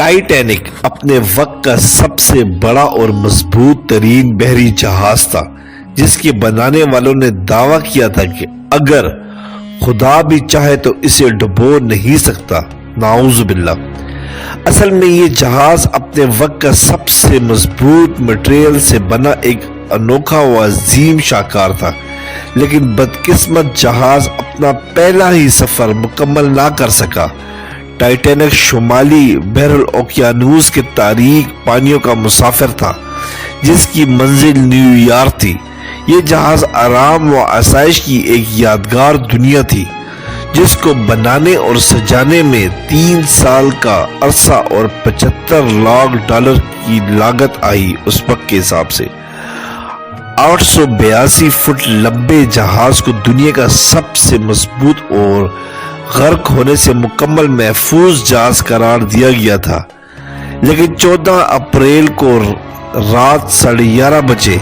Titanic اپنے وقت کا سب سے بڑا اور مضبوط ترین بحری جہاز تھا، جس کے بنانے والوں نے دعویٰ کیا تھا کہ اگر خدا بھی چاہے تو اسے ڈبو نہیں سکتا۔ نعوذ باللہ۔ اصل میں یہ جہاز اپنے وقت کا سب سے مضبوط مٹیریل سے بنا ایک انوکھا و عظیم شاہکار تھا، لیکن بدقسمت جہاز اپنا پہلا ہی سفر مکمل نہ کر سکا۔ ٹائٹینک شمالی بحر الاوقیانوس کے تاریک پانیوں کا مسافر تھا، جس کی منزل نیو یارک تھی۔ یہ جہاز آرام و آسائش کی ایک یادگار دنیا تھی، جس کو بنانے اور سجانے میں 3 سال کا عرصہ اور $75 لاکھ کی لاگت آئی۔ اس وقت کے حساب سے 882 فٹ لمبے جہاز کو دنیا کا سب سے مضبوط اور غرق ہونے سے مکمل محفوظ جہاز قرار دیا گیا تھا، لیکن 14 اپریل کو رات 11:30 بجے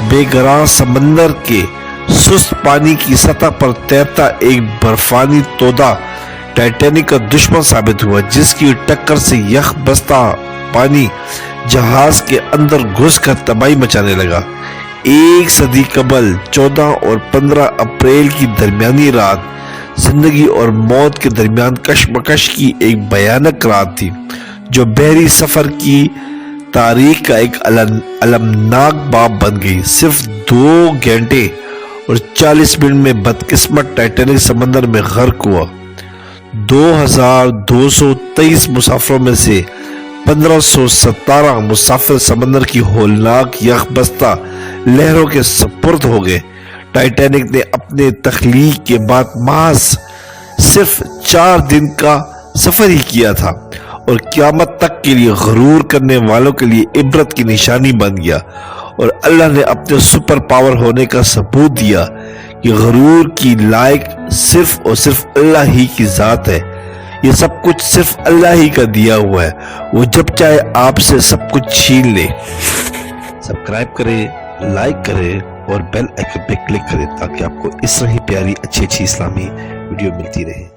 بے گراں سمندر کے سست پانی کی سطح پر تیرتا ایک برفانی تودا ٹائٹینک کا دشمن ثابت ہوا، جس کی ٹکر سے یخ بستہ پانی جہاز کے اندر گھس کر تباہی مچانے لگا۔ 1 صدی قبل 14 اور 15 اپریل کی درمیانی رات زندگی اور موت کے درمیان کشمکش کی ایک بھیانک رات تھی، جو بحری سفر کی تاریخ کا ایک المناک باب بن گئی۔ صرف 2 گھنٹے اور 40 منٹ میں بدقسمت ٹائٹینک سمندر میں غرق ہوا۔ 2223 مسافروں میں سے 1517 مسافر سمندر کی ہولناک یخ بستہ لہروں کے سپرد ہو گئے۔ ٹائٹینک نے اپنے تخلیق کے بعد محض صرف 4 دن کا سفر ہی کیا تھا، اور قیامت تک کے لیے غرور کرنے والوں کے لیے عبرت کی نشانی بن گیا، اور اللہ نے اپنے سپر پاور ہونے کا ثبوت دیا کہ غرور کی لائق صرف اور صرف اللہ ہی کی ذات ہے۔ یہ سب کچھ صرف اللہ ہی کا دیا ہوا ہے، وہ جب چاہے آپ سے سب کچھ چھین لے۔ سبسکرائب کریں، لائک کریں اور بیل آئکن پہ کلک کریں تاکہ آپ کو اس طرح ہی پیاری اچھی اسلامی ویڈیو ملتی رہے۔